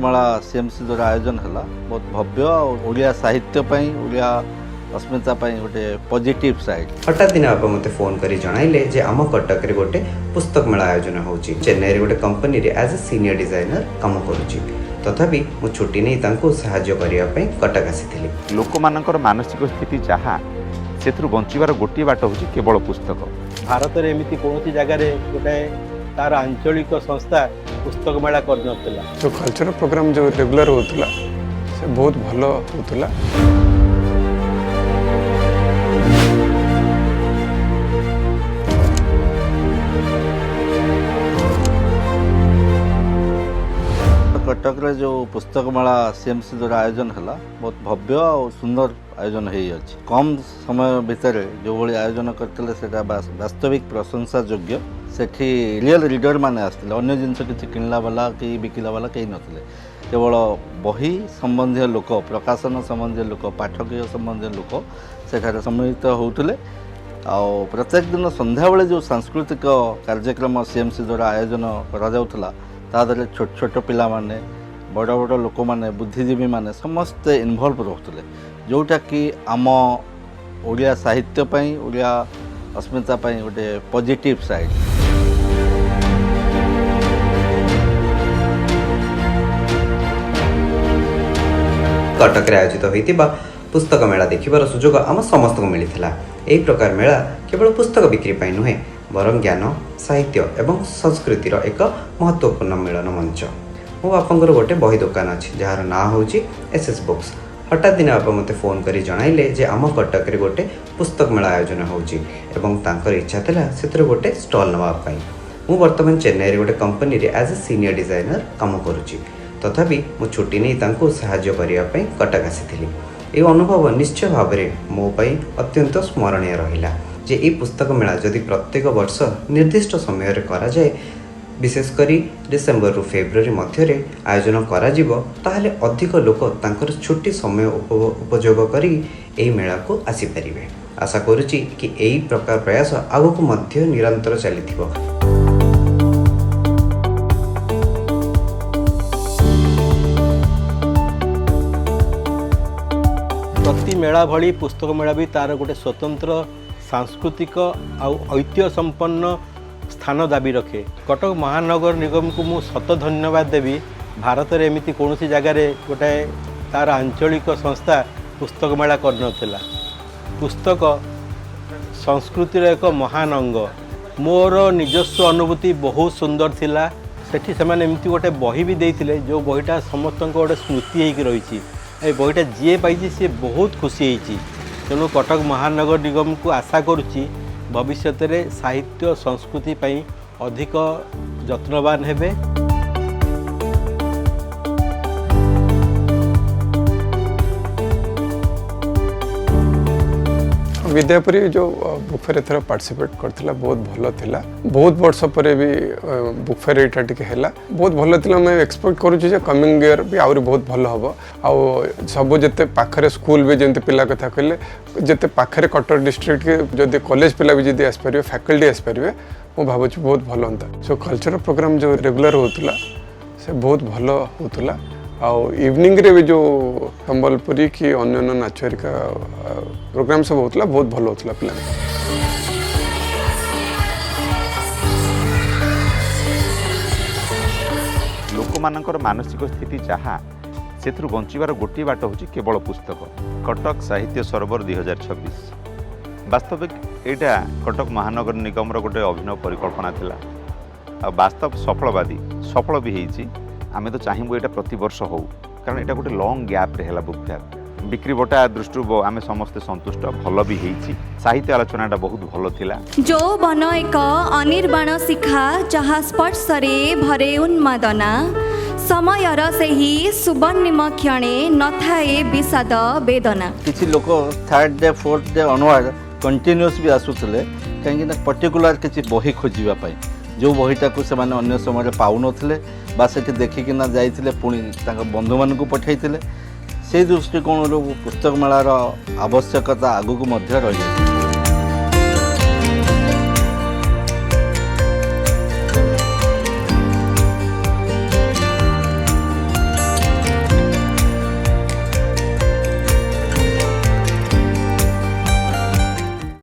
पुस्तकमेला CMC द्वारा आयोजन है बहुत भव्य और ओडिया साहित्य ओडिया अस्मिता गोटे पॉजिटिव साइड। हठात दिन आप मते फोन करी जणाइले जे आम कटक रे गोटे पुस्तक मेला आयोजन होउची। चेन्नई रे गोटे कंपनी रे एज ए सीनियर डिजाइनर काम करूची। तथापि मु छुट्टी नहीं तांको सहाय्य करिया पई कटक आसीथिली। लोक मानकर मानसिक स्थिति जहाँ सेथुर बंचिबार गोटे बाट होची केवल पुस्तक। भारत रे एमिति कोनोसी जगह रे गोटे तार आंचलिक संस्था पुस्तक मेला कर नथिला। जो कल्चरल प्रोग्राम जो रेगुलर होतला से बहुत भलो होतला। कटक रे जो पुस्तक मेला सीएमसी द्वारा आयोजन है बहुत भव्य और सुंदर आयोजन है। कम समय भितर जो भाई आयोजन करते वास्तविक प्रशंसा योग्य। सेठी रियल रीडर माने आसते अन्य जिनस किसी किणला वाला कि बिकिला वाला कहीं नथिले। केवल बही संबंधी लोक प्रकाशन संबंधी लोक पाठकीय संबंधी लोक सेठारे सम्मिलित होउतले। आउ प्रत्येक दिन संध्या बेले जो सांस्कृतिक कार्यक्रम सीएमसी द्वारा आयोजन करा जाउतला तादरे छोट छोट पिला माने बड़ बड़ लोक माने बुद्धिजीवी माने समस्ते इनवॉल्व रहउतले जोटा कि आम ओडिया साहित्य ओडिया अस्मिता गोटे पॉजिटिव साइड। कटक रे आयोजित होइतिबा पुस्तक मेला देखिबार सुजोग आम समस्त को मिलिथिला। एही प्रकार मेला केवल पुस्तक बिक्री पाई नुहे बरं ज्ञान साहित्य एवं संस्कृतिर एक महत्वपूर्ण मिलन मंच। मो बापांकर गोटे बही दुकान अच्छी जार ना होची एसएस बुक्स। हठात दिन आप मते फोन करी जणाइले जे आम कटक रे गोटे पुस्तक मेला आयोजन होची एवं तांकर इच्छा थिला सेतिर गोटे स्टॉल नवा पाई। मु वर्तमान चेन्नई रे गोटे कंपनी रे एज ए सीनियर डिजाइनर काम करूची। तथापि मु छुट्टी नहीं तांको सहाय्य करिया पई कटक आसीथिली। ए अनुभव निश्चय भाव में मो पई अत्यंत स्मरणीय रहिला जे ए पुस्तक मेला जदि प्रत्येक वर्ष निर्दिष्ट समय रे करा जाए विशेषकरी डिसेम्बर रु फेब्रुआरी मध्य रे आयोजन करा जिवो ताहले अधिक लोक तांकर छुट्टी समय उपयोग करी एही मेला को आसी परिबे। आशा करूची कि एही प्रकार प्रयास आगो को मध्य निरंतर चलिथिबो। प्रति मेला भली पुस्तक मेला भी तार गोटे स्वतंत्र सांस्कृतिक आउ ऐतिह्य संपन्न स्थान दाबी रखे। कटक महानगर निगम को मु शत धन्यवाद देवी। भारत रे एमिति कोनोसी जगह रे गोटे तार आंचलिक संस्था पुस्तक मेला कर नथिला। पुस्तक संस्कृतिर एक महान अंग। मोर निजस्व अनुभूति बहुत सुंदर थिला। सेठी से माने एमिति गोटे बही भी देइथिले जो बहीटा समस्तन को गोटे स्मृति हेकि रहिछि। ए बहीटा जी पाई सी बहुत खुशी होती। तेणु कटक महानगर निगम को आशा करुच्ची भविष्य में साहित्य संस्कृति पाई अधिक जत्नवान हेबे। विद्यापुरी जो बुक फेयर एथर पार्टिसिपेट करथिला बहुत भलो थिला। बहुत वर्ष परे भी बुक फेयर एटा टिके हैला बहुत भलो थिला। मैं एक्सपेक्ट करू जे कमिंग ईयर भी आउरी बहुत भलो हबो। आ सब जते पाखरे स्कूल भी जेंते पिला कथा कहले जते पाखरे कटक डिस्ट्रिक्ट के जदि कॉलेज पिला भी जदि आस परिबे फैकल्टी आस परिबे मो भाबुची बहुत भलो होता। सो कल्चरल प्रोग्राम जो रेगुलर होतला से बहुत भलो होतला। इवनिंग रे भी जो संबलपुरी की अन्य नाचरी का प्रोग्राम सब होतला बहुत भलो होतला पिला। लोक मानकर मानसिक स्थिति जहाँ सेथुर बंचिबार गोटे बाट होची केवल पुस्तक। कटक साहित्य सरोवर 2026 वास्तविक एटा कटक महानगर निगम गोटे अभिनव परिकल्पना थिला। वास्तव सफलवादी सफल भी होईची। आमे तो चाहिए ये प्रति वर्ष हो कारण यहाँ गोटे लंग गैप रे बुक फेयर बिक्री बटा दृष्टि आमे समस्ते संतुष्ट भल भी होईची। साहित्य आलोचनाटा बहुत भल थिला। जो बन एक अनिर्बाण शिखा जहाँ स्पर्श रे भरे उन्मादना समयर सही सुवर्णिम क्षणे नथाए विषाद वेदना। किसी लोक third day fourth day onward continuous भी आसुतले कहीं पर्टिकुलर किसी बही खोजापी जो बहीटा को से अन्य समय पाऊ नथिले बा सेठी देखिकिना जाइथिले पुणी तांका बंधु मान को पठाइथिले। से दृष्टिकोण पुस्तक मेलार आवश्यकता आगु को मध्य रही।